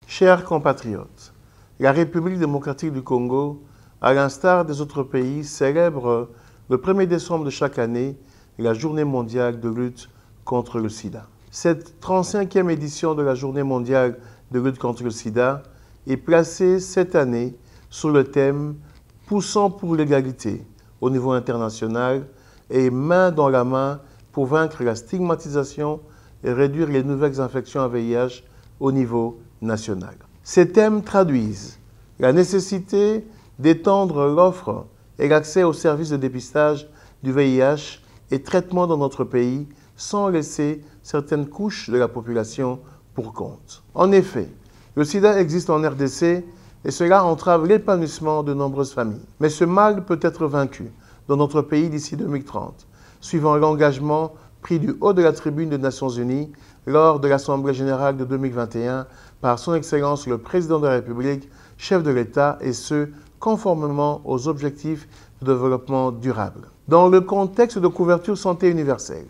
Chers compatriotes, la République démocratique du Congo, à l'instar des autres pays, célèbre le 1er décembre de chaque année la Journée mondiale de lutte contre le sida. Cette 35e édition de la Journée mondiale de lutte contre le sida est placée cette année sous le thème « Poussant pour l'égalité » au niveau international et main dans la main pour vaincre la stigmatisation et réduire les nouvelles infections à VIH au niveau national. Ces thèmes traduisent la nécessité d'étendre l'offre et l'accès aux services de dépistage du VIH et traitement dans notre pays sans laisser certaines couches de la population pour compte. En effet, le sida existe en RDC et cela entrave l'épanouissement de nombreuses familles. Mais ce mal peut être vaincu dans notre pays d'ici 2030, suivant l'engagement pris du haut de la tribune des Nations Unies lors de l'Assemblée générale de 2021 par son Excellence le Président de la République, chef de l'État, et ce, conformément aux objectifs de développement durable. Dans le contexte de couverture santé universelle,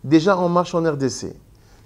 déjà en marche en RDC,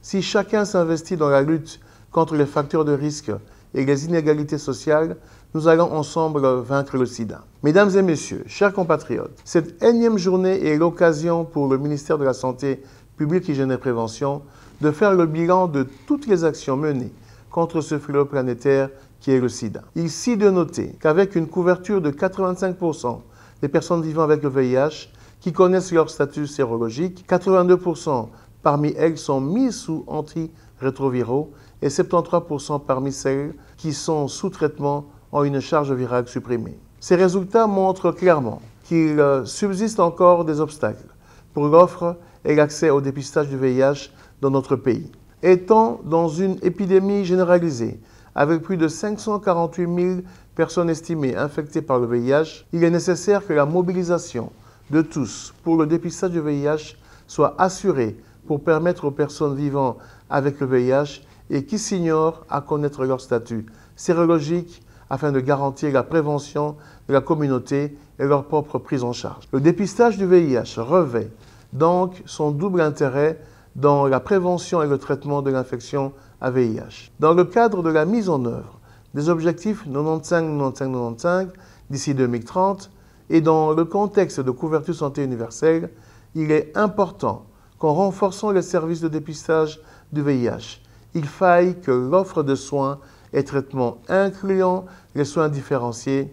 si chacun s'investit dans la lutte contre les facteurs de risque et les inégalités sociales, nous allons ensemble vaincre le sida. Mesdames et messieurs, chers compatriotes, cette énième journée est l'occasion pour le ministère de la Santé publique, Hygiène et Prévention de faire le bilan de toutes les actions menées contre ce fléau planétaire qui est le sida. Ici de noter qu'avec une couverture de 85% des personnes vivant avec le VIH qui connaissent leur statut sérologique, 82% parmi elles sont mises sous antirétroviraux et 73% parmi celles qui sont sous traitement ont une charge virale supprimée. Ces résultats montrent clairement qu'il subsiste encore des obstacles pour l'offre et l'accès au dépistage du VIH dans notre pays. Étant dans une épidémie généralisée, avec plus de 548 000 personnes estimées infectées par le VIH, il est nécessaire que la mobilisation de tous pour le dépistage du VIH soit assurée pour permettre aux personnes vivant avec le VIH et qui s'ignorent à connaître leur statut sérologique afin de garantir la prévention de la communauté et leur propre prise en charge. Le dépistage du VIH revêt donc son double intérêt dans la prévention et le traitement de l'infection à VIH. Dans le cadre de la mise en œuvre des objectifs 95-95-95 d'ici 2030 et dans le contexte de couverture santé universelle, il est important qu'en renforçant les services de dépistage du VIH, il faille que l'offre de soins et traitements incluant les soins différenciés,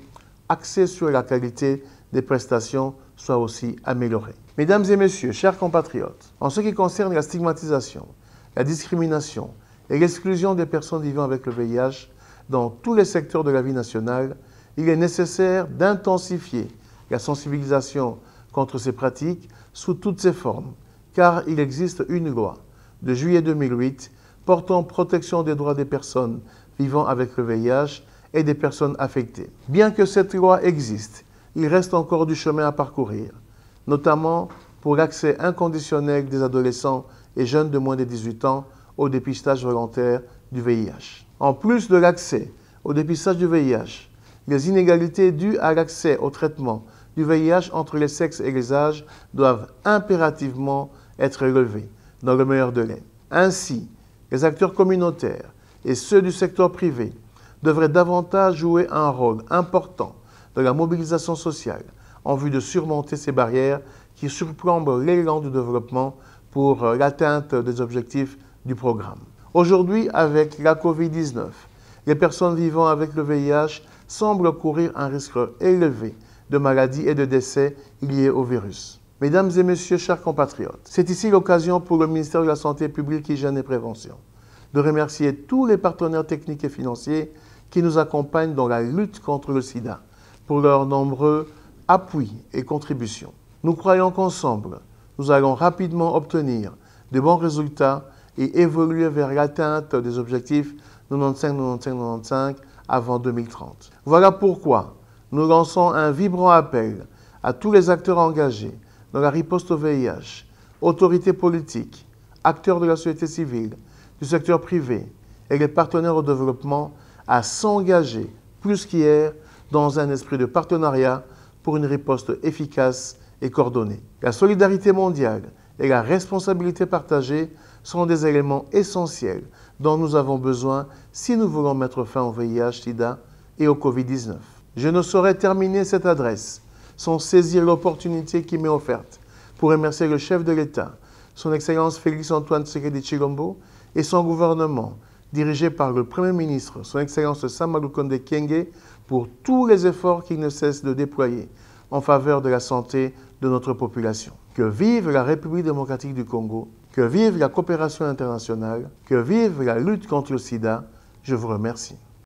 axés sur la qualité des prestations, soit aussi améliorée. Mesdames et messieurs, chers compatriotes, en ce qui concerne la stigmatisation, la discrimination et l'exclusion des personnes vivant avec le VIH dans tous les secteurs de la vie nationale, il est nécessaire d'intensifier la sensibilisation contre ces pratiques sous toutes ses formes, car il existe une loi de juillet 2008 portant protection des droits des personnes vivant avec le VIH et des personnes affectées. Bien que cette loi existe, il reste encore du chemin à parcourir, notamment pour l'accès inconditionnel des adolescents et jeunes de moins de 18 ans au dépistage volontaire du VIH. En plus de l'accès au dépistage du VIH, les inégalités dues à l'accès au traitement du VIH entre les sexes et les âges doivent impérativement être relevées dans le meilleur délai. Ainsi, les acteurs communautaires et ceux du secteur privé devraient davantage jouer un rôle important dans la mobilisation sociale en vue de surmonter ces barrières qui surplombent l'élan du développement pour l'atteinte des objectifs du programme. Aujourd'hui, avec la COVID-19, les personnes vivant avec le VIH semblent courir un risque élevé de maladies et de décès liés au virus. Mesdames et messieurs, chers compatriotes, c'est ici l'occasion pour le ministère de la Santé publique, Hygiène et Prévention de remercier tous les partenaires techniques et financiers qui nous accompagnent dans la lutte contre le sida pour leurs nombreux appuis et contributions. Nous croyons qu'ensemble, nous allons rapidement obtenir de bons résultats et évoluer vers l'atteinte des objectifs 95-95-95 avant 2030. Voilà pourquoi nous lançons un vibrant appel à tous les acteurs engagés dans la riposte au VIH, autorités politiques, acteurs de la société civile, du secteur privé et les partenaires au développement à s'engager plus qu'hier dans un esprit de partenariat pour une riposte efficace et coordonnée. La solidarité mondiale et la responsabilité partagée sont des éléments essentiels dont nous avons besoin si nous voulons mettre fin au VIH-Sida et au Covid-19. Je ne saurais terminer cette adresse sans saisir l'opportunité qui m'est offerte pour remercier le chef de l'État, son Excellence Félix-Antoine Tshisekedi Tshilombo et son gouvernement, dirigé par le Premier ministre, son Excellence Sama Lukonde Kyenge, pour tous les efforts qu'il ne cesse de déployer en faveur de la santé de notre population. Que vive la République démocratique du Congo, que vive la coopération internationale, que vive la lutte contre le sida. Je vous remercie.